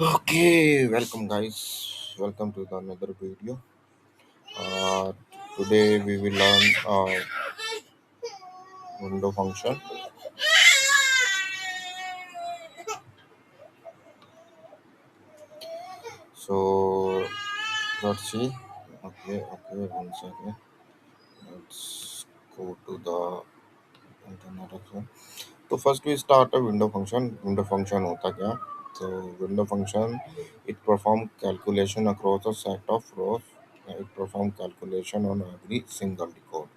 Okay, welcome guys. Welcome to the another video. Uh, Today we will learn window function. So let's see. Okay, one second. Let's go to the internet again. So first we start a window function. Window function होता क्या? So window function it perform calculation across a set of rows. It perform calculation on every single record.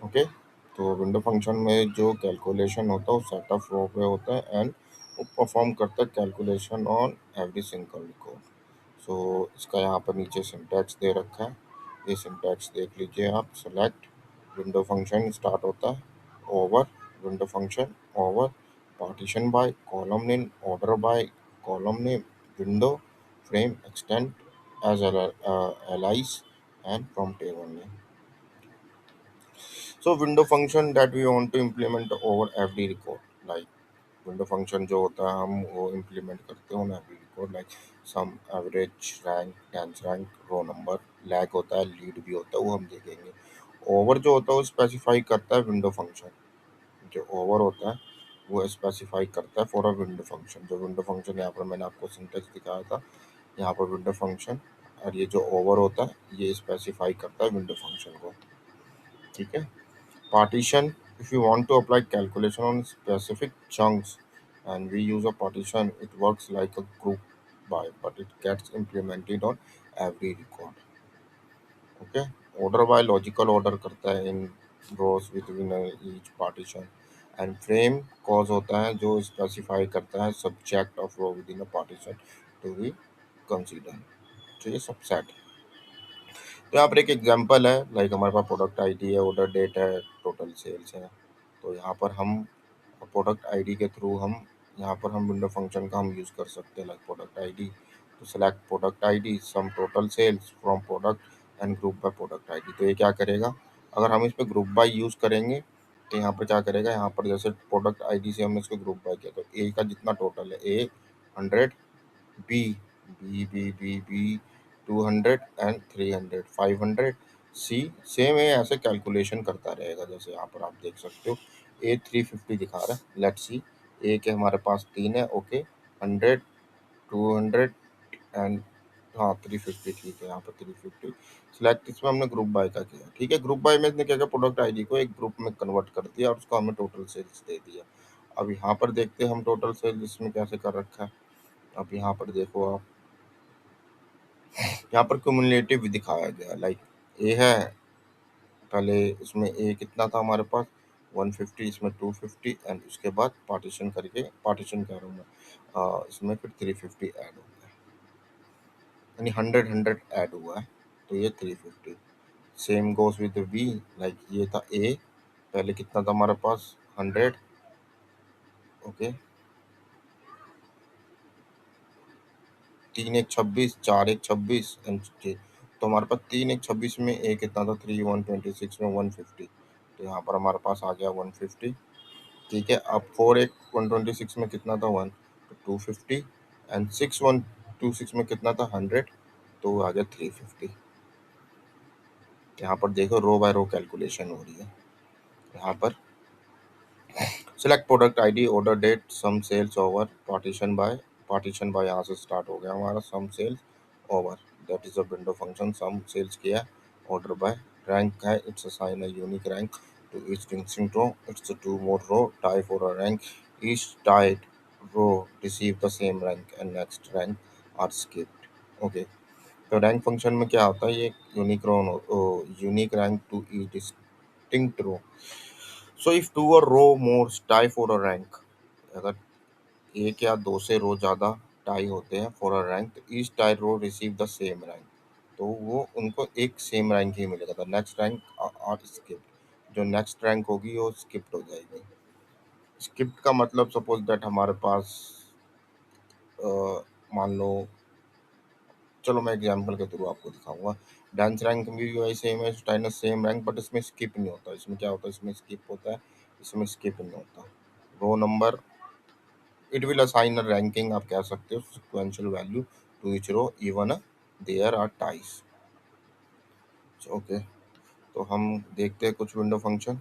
Okay, तो window function में जो calculation होता है वो set of रो पे होता है एंड वो परफॉर्म करता है calculation on every single record. So इसका यहाँ पर नीचे सिंटैक्स दे रखा है, ये सिंटैक्स देख लीजिए आप। सेलेक्ट विंडो फंक्शन स्टार्ट होता है over window function over partition by column name order by column name window frame extend as alias and from table name. So window function that we want to implement over every record, like window function जो होता है हम वो implement करते हैं on every record, like sum average rank tenth rank row number lag होता है lead भी होता है वो हम देखेंगे। over जो होता है वो specify करता है window function, जो over होता है वो specify करता है for a window function। जो window function यहाँ पर मैंने आपको syntax दिखाया था, यहाँ पर window function और ये जो over होता है ये specify करता है window function को। ठीक है। Partition, if you want to apply calculation on specific chunks and we use a partition, it works like a group by, but it gets implemented on every record. Okay. Order by logical order करता है in rows within each partition and frame cause होता है जो specify करता है subject of row within a partition to be considered। तो ये subset। तो यहाँ पर एक एग्जांपल है, लाइक हमारे पास प्रोडक्ट आईडी है, ऑर्डर डेट है, टोटल सेल्स है। तो यहाँ पर हम प्रोडक्ट आईडी के थ्रू हम यहाँ पर हम विंडो फंक्शन का हम यूज़ कर सकते हैं, लाइक प्रोडक्ट आईडी। तो select product ID sum total sales from product and group by product ID. तो ये क्या करेगा, अगर हम इस पर ग्रुप बाय यूज़ करेंगे तो यहाँ पर क्या करेगा, यहाँ पर जैसे प्रोडक्ट आईडी से हमने इसको ग्रुप बाय किया तो ए का जितना टोटल है A 100, B B B B B 200 and 300 500, C same है, ऐसे कैलकुलेशन करता रहेगा। जैसे यहाँ पर आप देख सकते हो ए 350 दिखा रहा है। लेट्स सी, ए के हमारे पास 3 है। ओके, 100 200 एंड हाँ 350, ठीक है, यहाँ पर 350 सिलेक्ट। इसमें हमने ग्रुप बाय का किया, ठीक है। ग्रुप बाय में इसने क्या किया, प्रोडक्ट आईडी को एक ग्रुप में कन्वर्ट कर दिया और उसको हमें टोटल सेल्स दे दिया। अब यहाँ पर देखते हैं हम टोटल सेल्स इसमें कैसे कर रखा है। अब यहाँ पर देखो आप, यहाँ पर क्यूमुलेटिव दिखाया गया, लाइक ए है पहले, इसमें ए कितना था हमारे पास 150, इसमें 250 एंड उसके बाद पार्टीशन करके, पार्टीशन कह रहा हूँ मैं, इसमें फिर 350 ऐड हो गया, यानी 100 ऐड हुआ है, तो ये 350। Same goes with B, like ये था ए, पहले कितना था हमारे पास 100। ओके, 3 एक 26, 4 एक 26 एंड तो हमारे पास 3 एक 26 में ए कितना था 3 126 में 150, तो यहाँ पर हमारे पास आ गया 150। ठीक है, अब 4 एक 126 में कितना था 1, तो 250 एंड 6 126 में कितना था 100, तो आ गया 350। यहाँ पर देखो रो बाय रो कैलकुलेशन हो रही है। यहाँ पर select product ID order date sum sales over partition by यहाँ से स्टार्ट हो गया हमारा sum sales over, that is a window function. Sum sales किया है, ऑर्डर बाय रैंक है, it's assign a unique rank to each distinct row. It's a two more row tie for a rank. Each tied row receive the same rank and next rank are skipped. Okay. तो rank function में क्या होता है, ये unique rank to each distinct row. So if two or row more tie for a rank, अगर एक या दो से रो ज़्यादा टाई होते हैं फॉर अ रैंक, तो each tie row receive the same rank, तो वो उनको एक सेम रैंक ही मिलेगा। तो नेक्स्ट रैंक आर स्किप्ड, जो नेक्स्ट रैंक होगी वो स्किप्ड हो जाएगी। स्किप्ड का मतलब सपोज दैट हमारे पास अ, मान लो, चलो मैं एग्जांपल के थ्रू आपको दिखाऊंगा। डांस रैंक भी वही सेम है, स्टाइनर सेम रैंक, बट इसमें स्किप नहीं होता। इसमें क्या होता है, इसमें स्किप होता है, इसमें स्किप नहीं होता। Row number it will assign a ranking, आप कह सकते हो, sequential value to each row even there are ties. Okay, तो हम देखते हैं कुछ window function.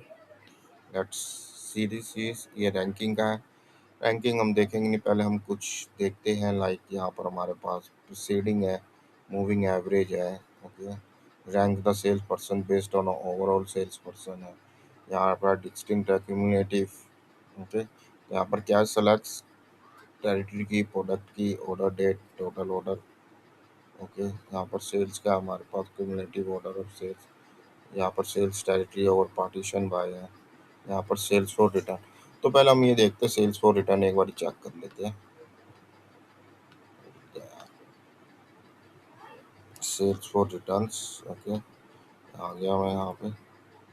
Let's see this is, ये रैंकिंग का है। रैंकिंग हम देखेंगे नहीं, पहले हम कुछ देखते हैं। लाइक यहाँ पर हमारे पास प्रीसीडिंग है, मूविंग एवरेज है। Okay, rank the sales person based on overall sales person है। यहाँ पर डिस्टिंक्ट एक्यूमुलेटिव। ओके, यहाँ पर क्या select territory key, product key, order date, total order. Okay, यहाँ पर सेल्स का हमारे पास क्यूमुलेटिव ऑर्डर ऑफ सेल्स। यहाँ पर सेल्स टेरिटरी और पार्टीशन बाय है। यहाँ पर सेल्स फॉर रिटर्न। तो पहले हम ये देखते हैं सेल्स फॉर रिटर्न, एक बार चेक कर लेते हैं। Sales for returns. ओके, आ गया मैं यहाँ पे।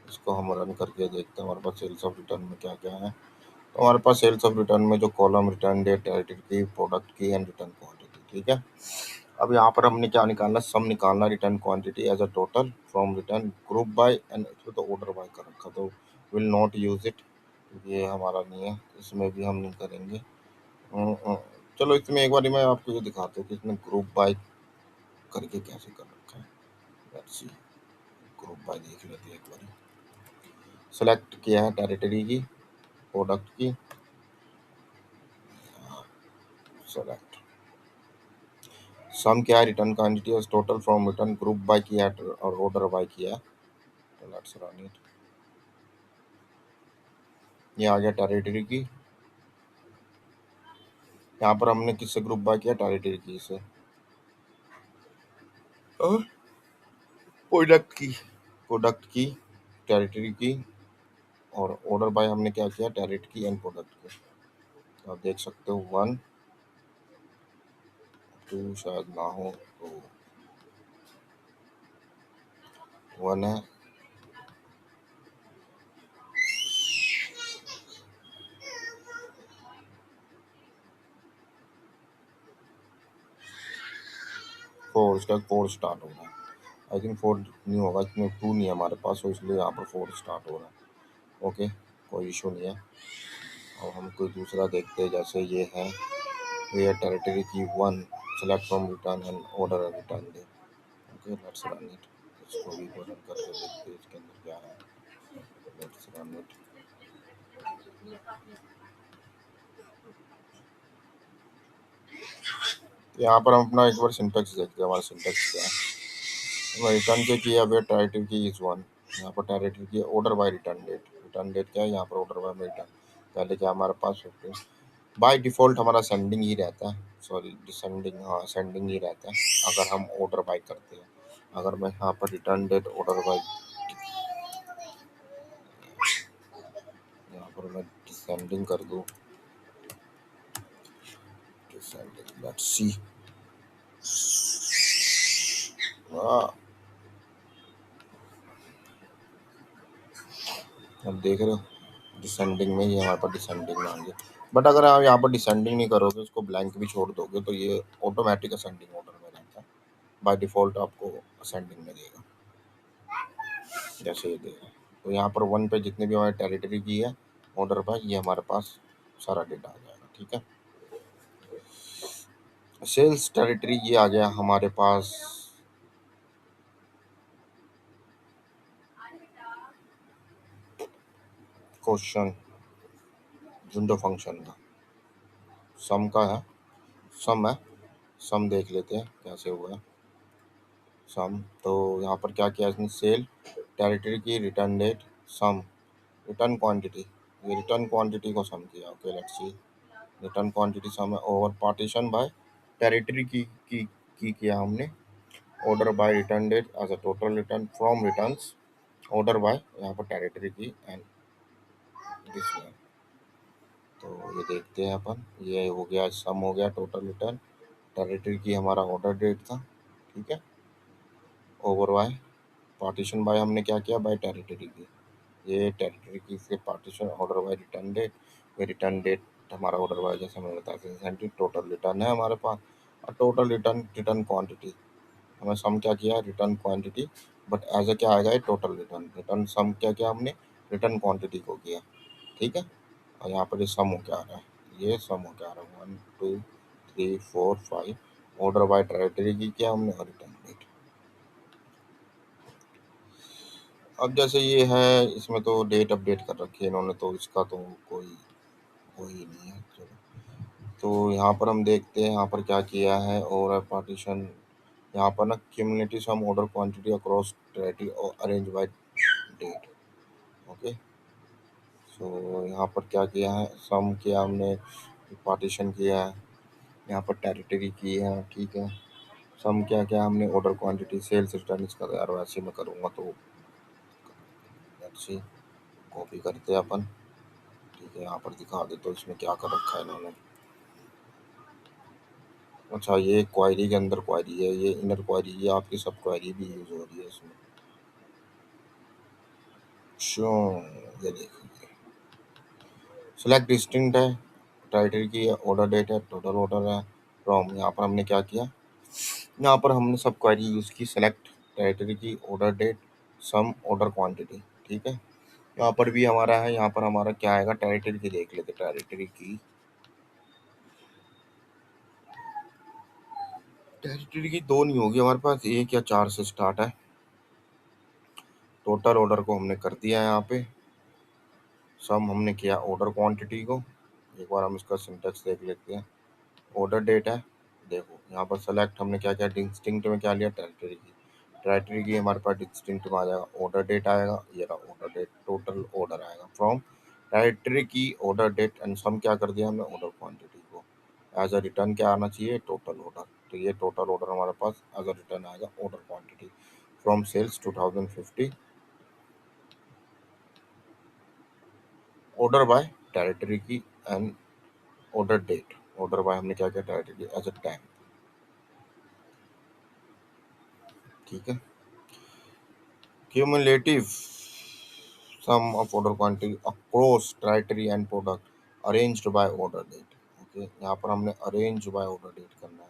इसको हम रन करके देखते हैं हमारे पास सेल्स ऑफ रिटर्न में क्या क्या है। तो हमारे पास सेल्स ऑफ रिटर्न में जो column return date, territory key, product key and return quantity. ठीक है, अब यहाँ पर हमने क्या निकालना, सम निकालना, return quantity as a total from return group by and इसमें तो ऑर्डर बाय कर रखा, तो विल नॉट यूज इट, ये हमारा नहीं है, इसमें भी हम नहीं करेंगे। चलो इसमें एक बार मैं आपको ये दिखाता हूँ कि इसमें ग्रुप बाय करके कैसे कर रखा है। लेट्स सी, ग्रुप बाय देख लेते हैं एक बार। सेलेक्ट किया है टेरिटरी की, प्रोडक्ट की, सेलेक्ट सम क्या है, रिटर्न क्वांटिटी और total from return group bye किया है और ऑर्डर बाय किया है। तो लेट्स रन इट। ये आ गया टेरिटरी की। यहाँ पर हमने किससे ग्रुप बाय किया, टेरिटरी की से, और प्रोडक्ट की, प्रोडक्ट की, टेरिटरी की, और ऑर्डर बाय हमने क्या किया, टेरिटरी की एंड प्रोडक्ट की। तो आप देख सकते हो 1 2 शायद ना हो, तो 1 है। फोर, इसका 4 स्टार्ट हो रहा है। आई थिंक 4 नहीं होगा, इसमें 2 नहीं है हमारे पास, तो इसलिए यहाँ पर 4 स्टार्ट हो रहा है। ओके, कोई इशू नहीं है। और हम कोई दूसरा देखते हैं, जैसे ये है, ये टेरिटरी की 1, select from return and order return they. Okay, let's run it. इसको भी रन करके देखते हैं इसके अंदर क्या है। Let's run it. यहाँ पर हम अपना एक बार सिंटेक्स देखते हैं, हमारा सिंटेक्स क्या है। रिटर्न के किया वेट टेरिटरी की इज 1, यहाँ पर territory key order by return date, return date क्या है, यहाँ पर ऑर्डर बाय रिटर्न। पहले क्या हमारे पास 15, बाय डिफ़ॉल्ट हमारा सेंडिंग ही रहता है, सॉरी डिसेंडिंग, हाँ सेंडिंग ही रहता है अगर हम ऑर्डर बाय करते हैं। अगर मैं यहाँ पर रिटर्न डेट ऑर्डर बाय, यहाँ पर मैं डिसेंडिंग कर दूँ, डिसेंडिंग, लेट्स सी। अब देख रहे हो डिसेंडिंग में, ये हमारे पास डिसेंडिंग में आएंगे। बट अगर आप यहाँ पर डिसेंडिंग नहीं करोगे, उसको ब्लैंक भी छोड़ दोगे, तो ये ऑटोमेटिक असेंडिंग ऑर्डर में रहता है। बाय डिफ़ॉल्ट आपको असेंडिंग में देगा, जैसे ये देगा। तो यहाँ पर 1 पे जितने भी हमारे टेरिटरी की है ऑर्डर पर, ये हमारे पास सारा डेटा आ जाएगा। ठीक है, सेल्स टेरिटरी ये आ गया हमारे पास। क्वेश्चन विंडो फंक्शन का सम का है, सम है, सम देख लेते हैं कैसे हुआ है सम। तो यहाँ पर क्या किया इसने, सेल टेरिटरी की, return date, sum, return quantity, ये रिटर्न क्वांटिटी को सम किया। Okay, let's see, return quantity sum है ओवर पार्टीशन बाय टेरिटरी की किया हमने, order by return date as a total return from returns, order by यहाँ पर टेरिटरी की एंड दिस वन। तो ये देखते हैं अपन, ये हो गया सम, हो गया टोटल रिटर्न, टेरिटरी की हमारा ऑर्डर डेट था। ठीक है, ओवर बाय पार्टीशन बाय हमने क्या किया, बाय टेरिटरी की, ये टेरिटरी की से partition, order by return date, ये रिटर्न डेट हमारा ऑर्डर बाय, जैसे मैंने बताया टोटल रिटर्न है हमारे पास, और टोटल रिटर्न, रिटर्न क्वांटिटी, हमें सम क्या किया, return quantity, but as a क्या आएगा, टोटल रिटर्न, रिटर्न सम क्या किया हमने, रिटर्न क्वांटिटी को किया। ठीक है, और यहाँ पर ये सम हो क्या आ रहा है, ये सम हो क्या रहा है, 1 2 3 4 5। ऑर्डर बाय टेरिटरी की क्या हमने, और रिटर्न डेट। अब जैसे ये है, इसमें तो डेट अपडेट कर रखी है इन्होंने, तो इसका तो कोई वो ही नहीं है। चलो, तो यहाँ पर हम देखते हैं यहाँ पर क्या किया है, और पार्टीशन यहाँ पर ना cumulative sum order quantity across territory और arrange by date. Okay, so यहाँ पर क्या किया है, सम किया हमने, पार्टीशन किया है, यहाँ पर टेरिटरी की है, ठीक है। सम क्या क्या हमने, ऑर्डर क्वांटिटी, सेल्स रिटर्न, इसका तो यार वैसे मैं करूँगा तो अच्छी कॉपी करते हैं अपन। ठीक है, यहाँ पर दिखा दे तो इसमें क्या कर रखा है इन्होंने। अच्छा, ये क्वायरी के अंदर क्वायरी है, ये इनर क्वायरी, ये आपकी सब क्वायरी भी यूज हो रही है इसमें। शो, ये देखिए, सिलेक्ट डिस्टिंक्ट है, टाइटल की है, ऑर्डर डेट है, टोटल ऑर्डर है, फ्रॉम। यहाँ पर हमने क्या किया, यहाँ पर हमने सब क्वेरी यूज की, select territory key, order date, सम, ऑर्डर क्वांटिटी। ठीक है, यहाँ पर भी हमारा है, यहाँ पर हमारा क्या आएगा, टेरिटरी की देख लेते, टेरिटरी की, टेरिटरी की दो नहीं होगी हमारे पास, एक या चार से स्टार्ट है। टोटल ऑर्डर को हमने कर दिया है यहाँ पे, सम हमने किया ऑर्डर क्वांटिटी को। एक बार हम इसका सिंटेक्स देख लेते हैं। ऑर्डर डेट है, देखो यहाँ पर सेलेक्ट हमने क्या किया, डिस्टिंक्ट में क्या लिया, टेरिटरी की। टेरिटरी की हमारे पास डिस्टिंक्ट में आ जाएगा, ऑर्डर डेट आएगा, ये रहा ऑर्डर डेट, टोटल ऑर्डर आएगा from territory key, order date and some क्या कर दिया हमने, ऑर्डर क्वांटिटी को। एज अ रिटर्न क्या आना चाहिए, टोटल ऑर्डर। तो ये टोटल ऑर्डर हमारे पास एज अ रिटर्न आएगा, order quantity from sales 2050, order by territory की and order date. Order by हमने क्या किया, टेरिटरी एज अ टाइम। ठीक है, cumulative sum of order quantity across territory and product arranged by order date। Okay, यहाँ पर हमने अरेंज बाय ऑर्डर डेट करना है,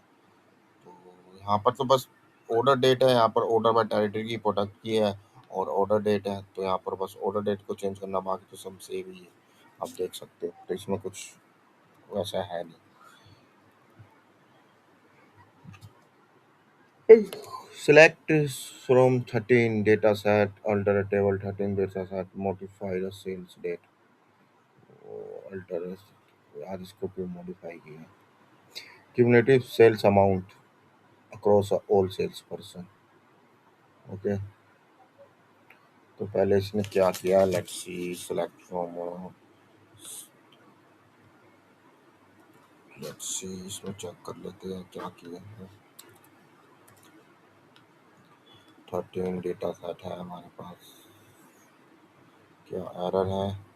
तो यहाँ पर तो बस ऑर्डर डेट है, यहाँ पर order by territory key, product की है, और ऑर्डर डेट है, तो यहाँ पर बस ऑर्डर डेट को चेंज करना, बाकी तो सब सेम ही है, आप देख सकते हो, तो इसमें कुछ वैसा है नहीं। Select from 13 data set, alter a table 13 data set, modify the sales date, alter, यार इसको क्यों मॉडिफाई किया, cumulative sales amount across all sales person. Okay, तो पहले इसने क्या किया, let's see, select from, let's see, इसमें चेक कर लेते हैं क्या किया है। 13 डेटा सेट है हमारे पास, क्या एरर है,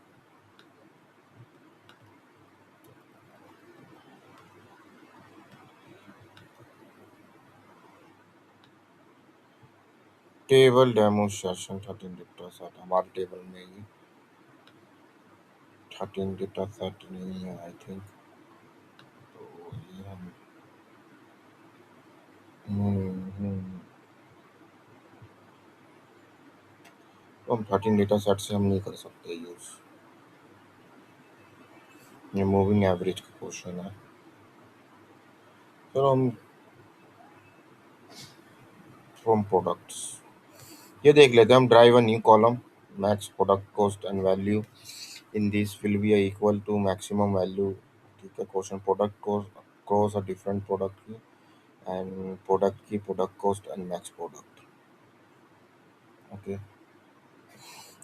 टेबल डेमोस्ट्रेशन 13 डेटा सेट हमारे टेबल में ही, 13 डेटा सेट नहीं है आई थिंक, तो ये हम, हम्म, तो हम 13 डेटा सेट से हम नहीं कर सकते यूज, ये मूविंग एवरेज का क्वेश्चन है। चलो हम फ्रॉम प्रोडक्ट्स ये देख लेते हैं, हम drive a new column, max product cost and value in this will be equal to maximum value. ठीक है, question product cost cross a different product key, and product की product cost and max product. Okay,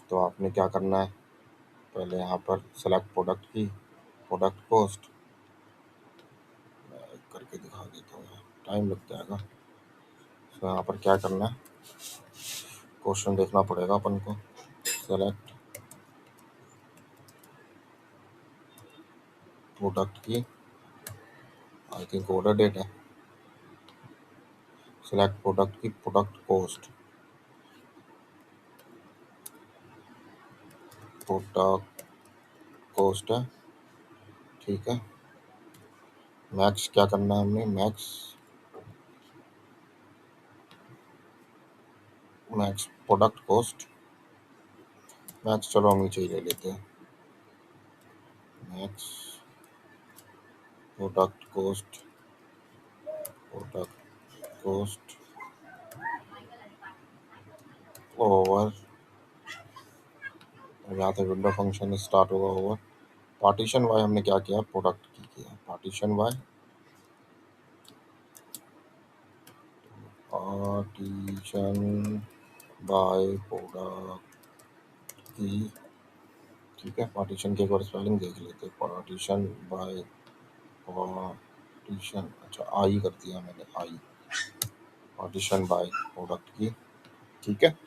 तो आपने क्या करना है, पहले यहाँ पर सेलेक्ट प्रोडक्ट की, प्रोडक्ट कॉस्ट करके दिखा देता हूँ, टाइम लग जाएगा। तो यहाँ पर क्या करना है, क्वेश्चन देखना पड़ेगा अपन को, select product key, I think order date है, सेलेक्ट प्रोडक्ट की प्रोडक्ट कॉस्ट, प्रोडक्ट कॉस्ट है, ठीक है। मैक्स क्या करना है हमने, max, max product cost, max चलो हम नीचे ही ले लेते हैं, max product cost, product cost over, यहाँ से विंडो फंक्शन स्टार्ट होगा ओवर पार्टीशन वाई। हमने क्या किया, प्रोडक्ट की किया partition by, partition by product key. ठीक है, पार्टीशन के एक बार स्पेलिंग देख लेते हैं। पार्टीशन बाय, पार्टीशन, अच्छा आई कर दिया मैंने, आई पार्टीशन बाय प्रोडक्ट की। ठीक है,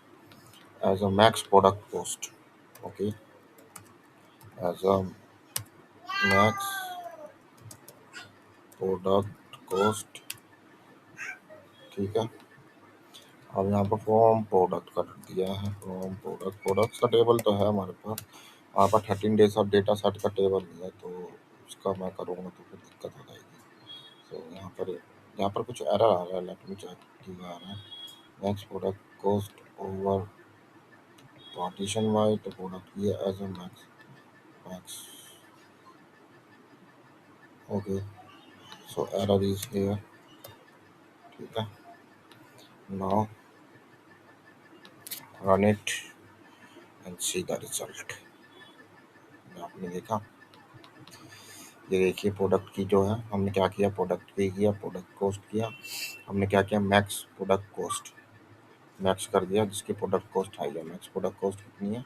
as a max product cost. Okay, as a max product cost. ठीक है, अब यहाँ पर फॉर्म प्रोडक्ट कर दिया है। फॉर्म प्रोडक्ट, प्रोडक्ट्स का टेबल तो है हमारे पास। वहाँ पर 13 डेज ऑफ डेटा सेट का टेबल नहीं है, तो उसका मैं करूँगा तो फिर दिक्कत हो जाएगी। तो यहाँ पर कुछ एरर आ रहा है, लेट मी चेक क्यों आ रहा है। Next product cost over partition by, तो प्रोडक्ट ये as a max, max. Okay, so error is here. ठीक है, now run it and see the result. आपने देखा, ये देखिए प्रोडक्ट की जो है, हमने क्या किया, प्रोडक्ट पे किया, प्रोडक्ट कोस्ट किया। हमने क्या किया, मैक्स प्रोडक्ट कोस्ट मैक्स कर दिया, जिसकी प्रोडक्ट कोस्ट आई है। मैक्स प्रोडक्ट कोस्ट कितनी है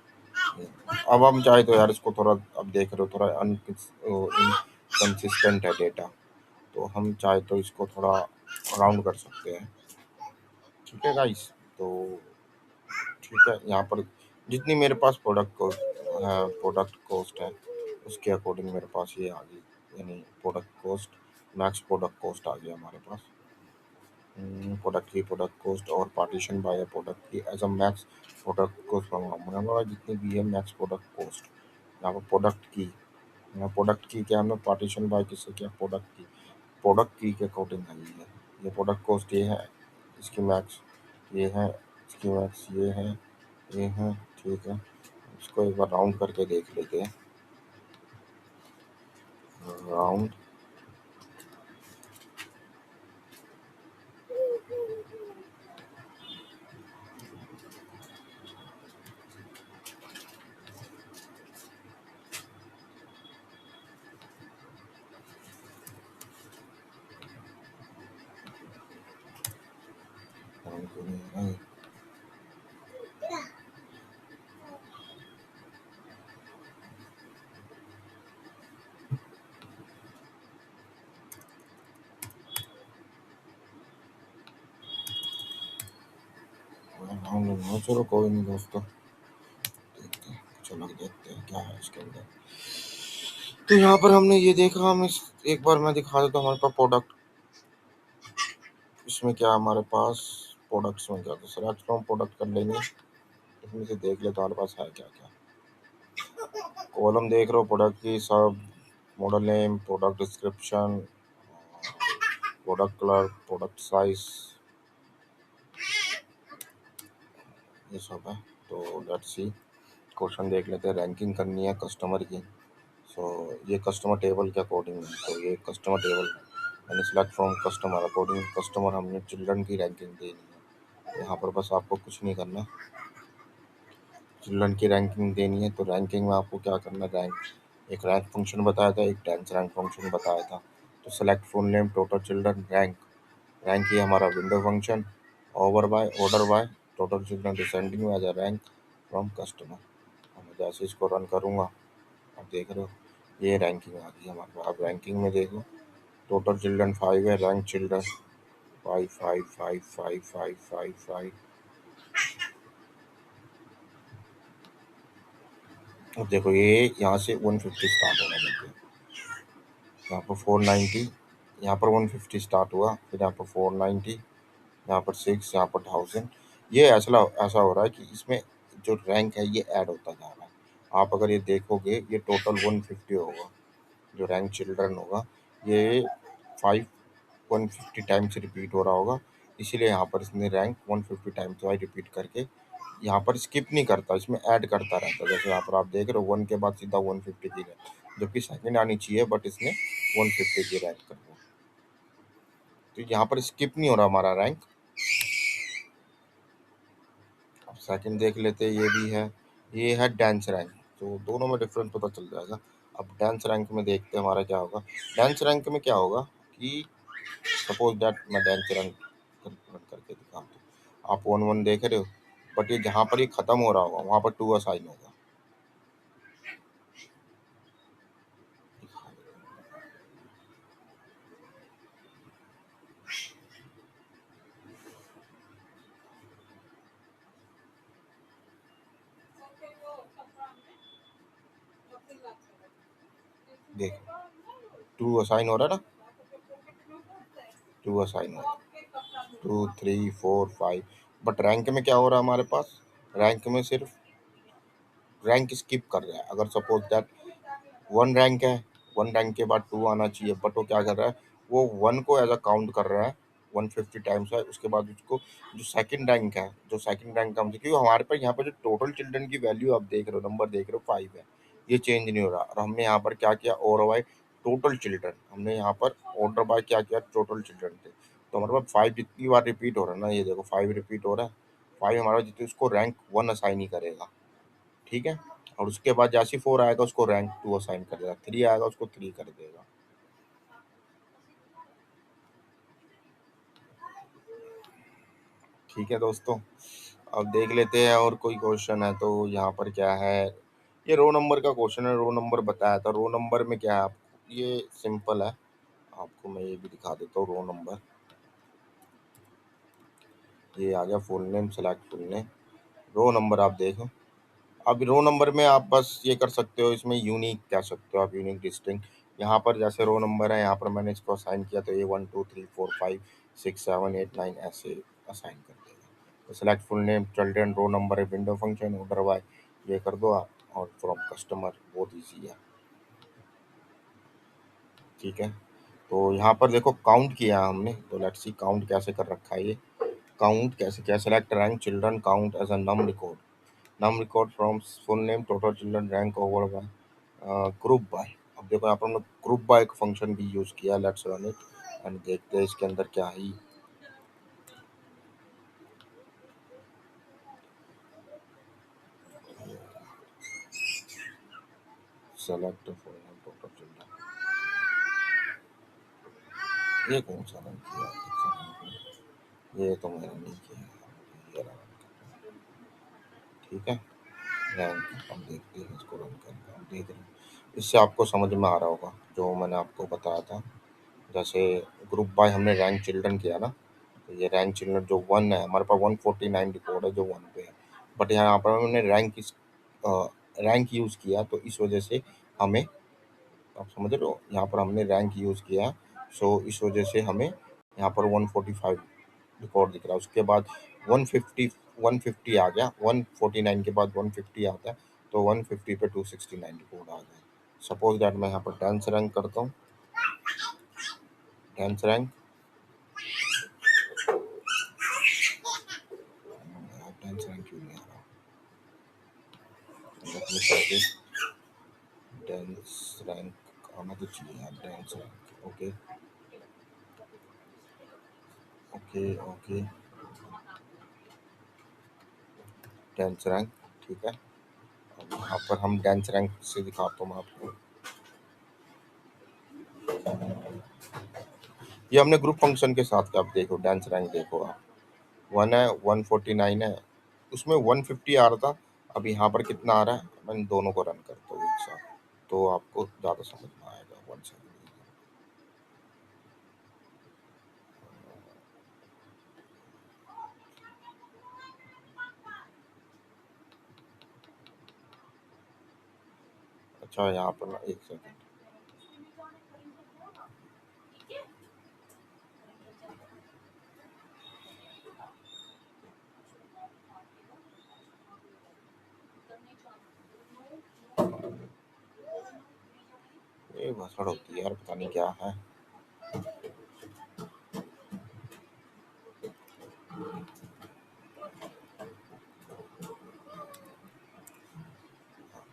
ये। अब हम चाहे तो यार इसको थोड़ा, अब देख रहे हो थोड़ा इनकंसिस्टेंट है डेटा, तो हम चाहे तो इसको थोड़ा राउंड कर सकते हैं। ठीक है गाइस, तो ठीक है, यहाँ पर जितनी मेरे पास प्रोडक्ट कोस्ट है, उसके अकॉर्डिंग मेरे पास ये आ गई, यानी product cost, max product cost आ गया हमारे पास। प्रोडक्ट की प्रोडक्ट कोस्ट और पार्टीशन बाय प्रोडक्ट की as a max product cost हमारा जितनी भी है मैक्स प्रोडक्ट कोस्ट। यहाँ पर प्रोडक्ट की, यहाँ प्रोडक्ट की क्या, हमने पार्टीशन बाय किससे किया, प्रोडक्ट की के अकॉर्डिंग है ये प्रोडक्ट कोस्ट ये है, इसकी मैक्स ये है, इसकी मैक्स ये है। ठीक है, इसको एक बार राउंड करके देख लेते हैं। राउंड, राउंड तो नहीं है। राउंड नहीं है, चलो कोई नहीं दोस्तों, देखते हैं, चलो देखते हैं क्या है इसके अंदर। तो यहाँ पर हमने ये देखा, हम इस एक बार मैं दिखा देता हूँ हमारे पास प्रोडक्ट, इसमें क्या हमारे पास प्रोडक्ट्स में क्या, तो सेलेक्ट फ्रॉम प्रोडक्ट कर लेंगे, इसमें से देख ले तो हमारे पास है क्या क्या। कॉलम देख रहे हो, प्रोडक्ट की सब, model name, product description, product colour, product size, ये सब है। तो लेट्स सी, क्वेश्चन देख लेते हैं। रैंकिंग करनी है कस्टमर की, सो ये कस्टमर टेबल के अकॉर्डिंग है, तो ये कस्टमर टेबल है, यानी select from customer, according customer हमने चिल्ड्रन की रैंकिंग देनी है। यहाँ पर बस आपको कुछ नहीं करना, चिल्ड्रन की रैंकिंग देनी है। तो रैंकिंग में आपको क्या करना है, एक रैंक फंक्शन बताया था, एक डांस रैंक फंक्शन बताया था। तो select full name, total children, rank, rank ये हमारा window function, over by, order by, total children descending में as a rank from customer. मैं जैसे इसको रन करूँगा, आप देख रहे हो ये रैंकिंग आ गई हमारे पास। अब रैंकिंग में देखो, टोटल चिल्ड्रन 5 है, रैंक चिल्ड्रन 5 5 5 5 5 5 5। अब देखो ये यहाँ से 150 स्टार्ट होने लग गया, यहाँ पर 490, यहाँ पर 150 स्टार्ट हुआ, फिर यहाँ पर 490, यहाँ पर 6, यहाँ पर 1000। ये ऐसा हो रहा है कि इसमें जो रैंक है ये ऐड होता जा रहा है। आप अगर ये देखोगे, ये टोटल 150 होगा, जो रैंक चिल्ड्रन होगा ये 5 150 टाइम्स रिपीट हो रहा होगा, इसीलिए यहाँ पर इसने रैंक 150 टाइम्स वाई रिपीट करके यहाँ पर स्किप नहीं करता, इसमें ऐड करता रहता है। जैसे यहाँ पर आप देख रहे हो 1 के बाद सीधा 150 की है, जबकि सेकंड आनी चाहिए, बट इसने 150 की रैंक कर दिया। तो यहाँ पर स्किप नहीं हो रहा हमारा रैंक। अब सेकंड देख लेते हैं, ये भी है, ये है डांस रैंक। तो दोनों में डिफरेंस पता चल जाएगा। अब डांस रैंक में देखते हैं हमारा क्या होगा। डांस रैंक में क्या होगा कि सपोज दैट मैं डांस रैंक रन करके दिखाता हूँ। आप 1-1 देख रहे हो, बट ये जहाँ पर ये खत्म हो रहा होगा वहाँ पर 2 असाइन होगा। देखो 2 असाइन हो रहा है ना, 2 असाइन हो रहा है, 2 3 4 5। बट रैंक में क्या हो रहा है हमारे पास, रैंक में सिर्फ रैंक स्किप कर रहा है। अगर सपोज दैट 1 रैंक है, 1 रैंक के बाद 2 आना चाहिए, बट वो क्या कर रहा है, वो 1 को एज अ काउंट कर रहा है, 150 टाइम्स है। उसके बाद उसको जो सेकंड रैंक है, जो सेकंड रैंक का क्योंकि हमारे पास यहाँ पर जो टोटल चिल्ड्रन की वैल्यू आप देख रहे हो, नंबर देख रहे हो 5 है, ये चेंज नहीं हो रहा। और हमने यहाँ पर क्या किया, ओवर बाय टोटल चिल्ड्रन, हमने यहाँ पर ऑर्डर बाय क्या किया, टोटल चिल्ड्रन थे। तो हमारे पास 5 जितनी बार रिपीट हो रहा है ना, ये देखो 5 रिपीट हो रहा है, 5 हमारा जितनी उसको रैंक 1 असाइन ही करेगा। ठीक है। और उसके बाद जैसे 4 आएगा उसको रैंक 2 असाइन कर देगा, 3 आएगा उसको 3 कर देगा। ठीक है दोस्तों, अब देख लेते हैं और कोई क्वेश्चन है तो। यहाँ पर क्या है, ये रो नंबर का क्वेश्चन है, रो नंबर बताया था। रो नंबर में क्या है, ये सिंपल है, आपको मैं ये भी दिखा देता हूँ। रो नंबर ये आ गया, full name select full name, row number आप देखो। अब रो नंबर में आप बस ये कर सकते हो, इसमें यूनिक कह सकते हो आप, यूनिक डिस्टिंग। यहाँ पर जैसे रो नंबर है, यहाँ पर मैंने इसको असाइन किया तो ये 1 2 3 4 5 6 7 8 9 ऐसे असाइन कर देगा। तो select full name, children, row number है, विंडो फंक्शन, ऑर्डर बाय, ये कर दो आप, और फ्रॉम कस्टमर, बहुत ईजी है। ठीक है। तो यहाँ पर देखो काउंट किया हमने, तो लेट्स सी काउंट कैसे कर रखा है ये। काउंट कैसे किया, select rank children count as a num record, num record from full name, total children, rank over by group by। अब देखो यहाँ पर हमने ग्रुप बाय का फंक्शन भी यूज किया। लेट्स रन इट एंड देखते हैं इसके अंदर क्या है। Select full name total children, ये कौन सा रन किया, ये तो मैंने नहीं किया, ये रन। ठीक है, रैंक हम देखते हैं, इसको रन करके हम देख रहे हैं, इससे आपको समझ में आ रहा होगा जो मैंने आपको बताया था। जैसे ग्रुप बाय हमने रैंक चिल्ड्रन किया ना, तो ये रैंक चिल्ड्रन जो 1 है, हमारे पास 149 रिकॉर्ड है जो 1 पे है। बट यहाँ पर हमने रैंक यूज़ किया, तो इस वजह से हमें, आप समझ रहे हो, यहाँ पर हमने रैंक यूज़ किया, सो इस वजह से हमें यहाँ पर 145 रिकॉर्ड दिख रहा है। उसके बाद 150 150 आ गया, 149 के बाद 150 आता है, तो 150 पे 269 रिकॉर्ड आ गया। सपोज दैट मैं यहाँ पर डांस रैंक करता हूँ, डांस रैंक, डांस रैंक क्यों नहीं आ रहा, let me check it। Dance rank आना तो चाहिए यार, dance rank, okay okay okay, dance rank, ठीक है। अब यहाँ पर हम डांस रैंक से दिखाता हूँ मैं आपको। ये हमने ग्रुप फंक्शन के साथ का, आप देखो डांस रैंक देखो आप, 1 है, 149 है, उसमें 150 आ रहा था। अब यहाँ पर कितना आ रहा है, मैं दोनों को रन करता हूँ एक साथ, तो आपको ज़्यादा समझ में आएगा। 1 सेकंड, अच्छा यहाँ पर ना, 1 सेकंड, ये भसड़ होती है यार, पता नहीं क्या है।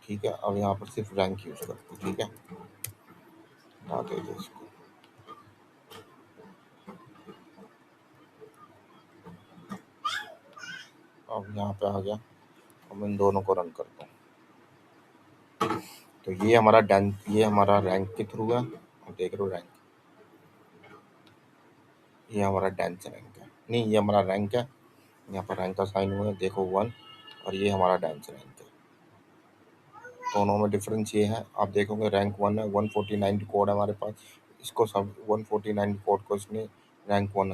ठीक है, अब यहाँ पर सिर्फ रैंक यूज करते हैं। ठीक है, हटा देते हैं इसको। अब यहाँ पे आ गया, अब इन दोनों को रन करता हूँ। तो ये हमारा रैंक के थ्रू है, आप देख रहे हो रैंक, ये हमारा डांस रैंक है, नहीं ये हमारा रैंक है, यहाँ पर रैंक का साइन हुआ है, देखो 1, और ये हमारा डांस रैंक है। दोनों में डिफरेंस ये है, आप देखोगे रैंक 1 है, 149 कोड है हमारे पास, इसको सब 149 कोड को इसने रैंक 1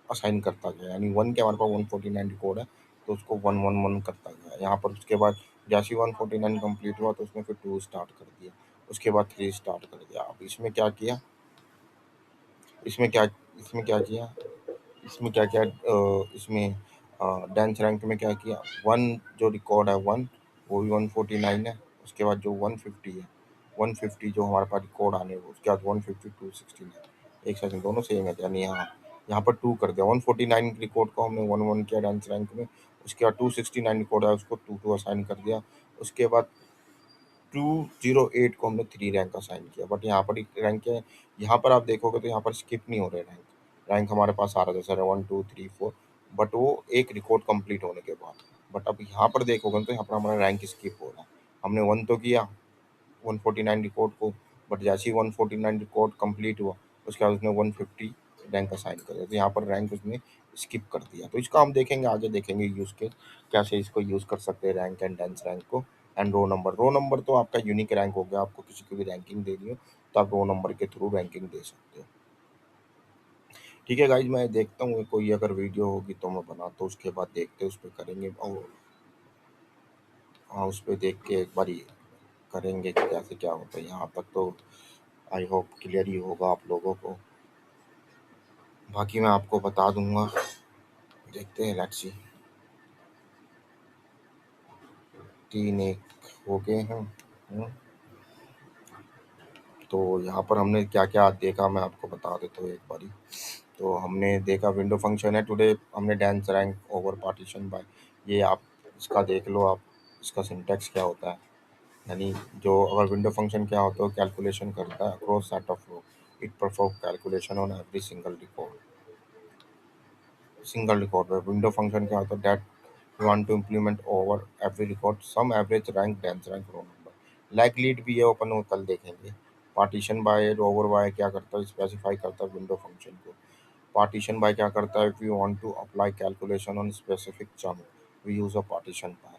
असाइन करता गया, यानी 1 के हमारे पास 149 कोड है, तो उसको 111 करता गया यहाँ पर। उसके बाद जैसे ही 149 कंप्लीट हुआ तो उसने फिर 2 स्टार्ट कर दिया, उसके बाद 3 स्टार्ट कर दिया। अब इसमें क्या किया, इसमें क्या इसमें क्या किया इसमें क्या किया इसमें डांस रैंक में क्या किया, 1 जो रिकॉर्ड है 1, वो भी 149 है, उसके बाद जो 150 है, 150 जो हमारे पास रिकॉर्ड आने वो, उसके बाद 150 216 है, एक सेकंड, दोनों सेम है, यानी यहाँ पर 2 कर दिया, 149 रिकॉर्ड को हमने 1 किया डांस रैंक में, उसके बाद 269 रिकॉर्ड है उसको 2 असाइन कर दिया, उसके बाद 208 को हमने 3 रैंक असाइन किया। बट यहाँ पर रैंक है, यहाँ पर आप देखोगे तो यहाँ पर स्किप नहीं हो रहे रैंक, रैंक हमारे पास आ रहा है जैसे 1 2 3 4, बट वो एक रिकॉर्ड कंप्लीट होने के बाद। बट अब यहाँ पर देखोगे तो यहाँ पर हमारा रैंक स्किप हो रहा है, हमने 1 तो किया 149 रिकॉर्ड को, बट जैसे ही 149 रिकॉर्ड कंप्लीट हुआ उसके बाद उसने 150 रैंक असाइन कर दिया, तो यहाँ पर रैंक उसने स्किप कर दिया। तो इसका हम देखेंगे, आगे देखेंगे यूज के कैसे इसको यूज कर सकते हैं रैंक एंड डांस रैंक को। एंड रो नंबर तो आपका यूनिक रैंक हो गया, आपको किसी को भी रैंकिंग देनी हो तो आप रो नंबर के थ्रू रैंकिंग दे सकते हो। ठीक है गाइज, मैं देखता हूँ कोई अगर वीडियो होगी तो मैं बनाता हूँ, उसके बाद देखते हैं उस पर करेंगे, और हाँ उस पर देख के एक बार करेंगे कि कैसे क्या होता है। यहाँ तक तो आई होप क्लियर ही होगा आप लोगों को, बाकी मैं आपको बता दूंगा, देखते हैं, लेट्स सी। 3 एक हो गए हैं। हम्म, तो यहाँ पर हमने क्या क्या देखा मैं आपको बता देता हूँ एक बारी। तो हमने देखा विंडो फंक्शन है टुडे, हमने dense rank over partition by, ये आप इसका देख लो आप, इसका सिंटैक्स क्या होता है, यानी जो अगर विंडो फंक्शन क्या होता है, कैलकुलेशन करता है across set of row, it perform calculation on every single record में। विंडो फंक्शन क्या होता है, that you want to implement over every record sum average rank dense rank row number. Like lead भी है, अपन वो कल देखेंगे। पार्टीशन बाय ओवर बाय क्या करता है, स्पेसिफाई करता है विंडो फंक्शन को। पार्टीशन बाय क्या करता है, if you want to apply calculation on specific chunk we use a partition by.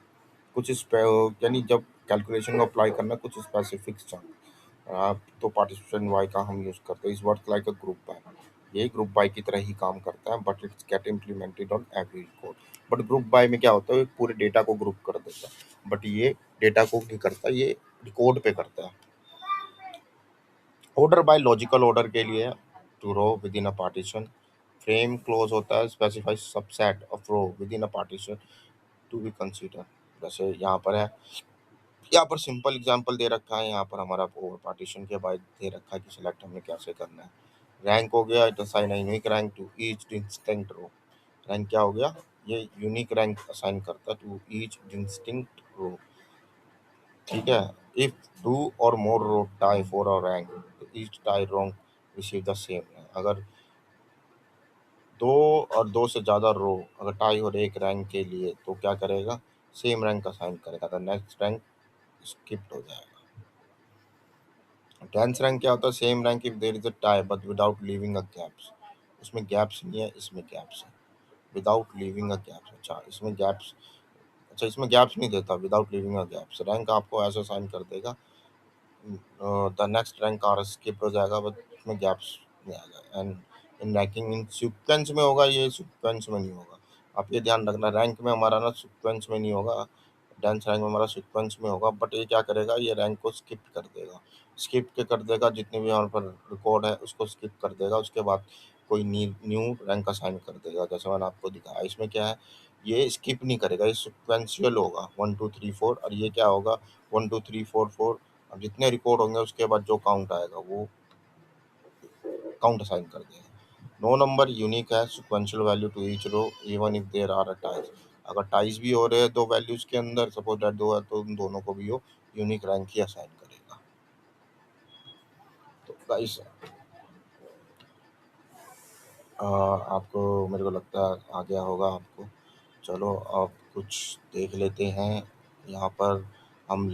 यानी जब कैलकुलेशन को अप्लाई करना कुछ स्पेसिफिक चंक, तो पार्टिसिपेंट वाई का हम यूज करते हैं। इस work like a group by, ये ग्रुप बाय की तरह ही काम करता है, but it's get implemented on every record. But group by में क्या होता है, पूरे डेटा को ग्रुप कर देता है, बट ये डेटा को नहीं करता, ये रिकॉर्ड पे करता है। ऑर्डर बाय लॉजिकल ऑर्डर के लिए, to row within a partition. Frame close होता है, specify subset of row within a partition to be consider. जैसे यहाँ पर है, यहाँ पर सिंपल एग्जांपल दे रखा है, यहाँ पर हमारा ओवर पार्टीशन के बाद दे रखा है कि सिलेक्ट हमें कैसे करना है। रैंक हो गया, it assign unique rank to each distinct row. Rank क्या हो गया, ये यूनिक रैंक असाइन करता है टू ईच डिस्टिंक्ट रो। ठीक है, if two or more row tie for a rank, each tie wrong receive the same rank. अगर दो और दो से ज़्यादा रो अगर टाई हो रहे एक रैंक के लिए तो क्या करेगा, सेम रैंक असाइन करेगा, तो नेक्स्ट रैंक स्किप्ड हो जाएगा। टेंस रैंक क्या होता है, same rank if there is a tie but without leaving a gaps. उसमें गैप्स नहीं है, इसमें गैप्स है, विदाउट लीविंग अ गैप्स। अच्छा इसमें गैप्स, अच्छा इसमें गैप्स नहीं देता, without leaving a gaps. Rank आपको ऐसे साइन कर देगा, द नेक्स्ट रैंक और स्किप हो जाएगा, बट इसमें गैप्स नहीं आएगा। And in ranking in sequence में होगा, ये सीक्वेंस में नहीं होगा। आप ये ध्यान रखना, रैंक में हमारा ना सीक्वेंस में नहीं होगा, डांस रैंक में हमारा सीक्वेंस में होगा, बट ये क्या करेगा, ये रैंक को स्किप कर देगा। स्किप के कर देगा, जितने भी यहाँ पर रिकॉर्ड है उसको स्किप कर देगा, उसके बाद कोई न्यू रैंक असाइन कर देगा, जैसे मैंने आपको दिखाया। इसमें क्या है, ये स्किप नहीं करेगा, ये सिक्वेंशियल होगा 1 2 3 4, और ये क्या होगा 1 2 3 4 4। अब जितने रिकॉर्ड होंगे उसके बाद जो काउंट आएगा वो काउंट असाइन कर देगा। नो नंबर यूनिक है, sequential value to each row even if there are a ties. अगर टाइज भी हो रहे हैं दो वैल्यूज के अंदर, सपोज दैट दो है तो उन दोनों को भी वो यूनिक रैंक ही असाइन करेगा। तो गाइस आपको, मेरे को लगता है आ गया होगा आपको। चलो अब कुछ देख लेते हैं यहाँ पर हम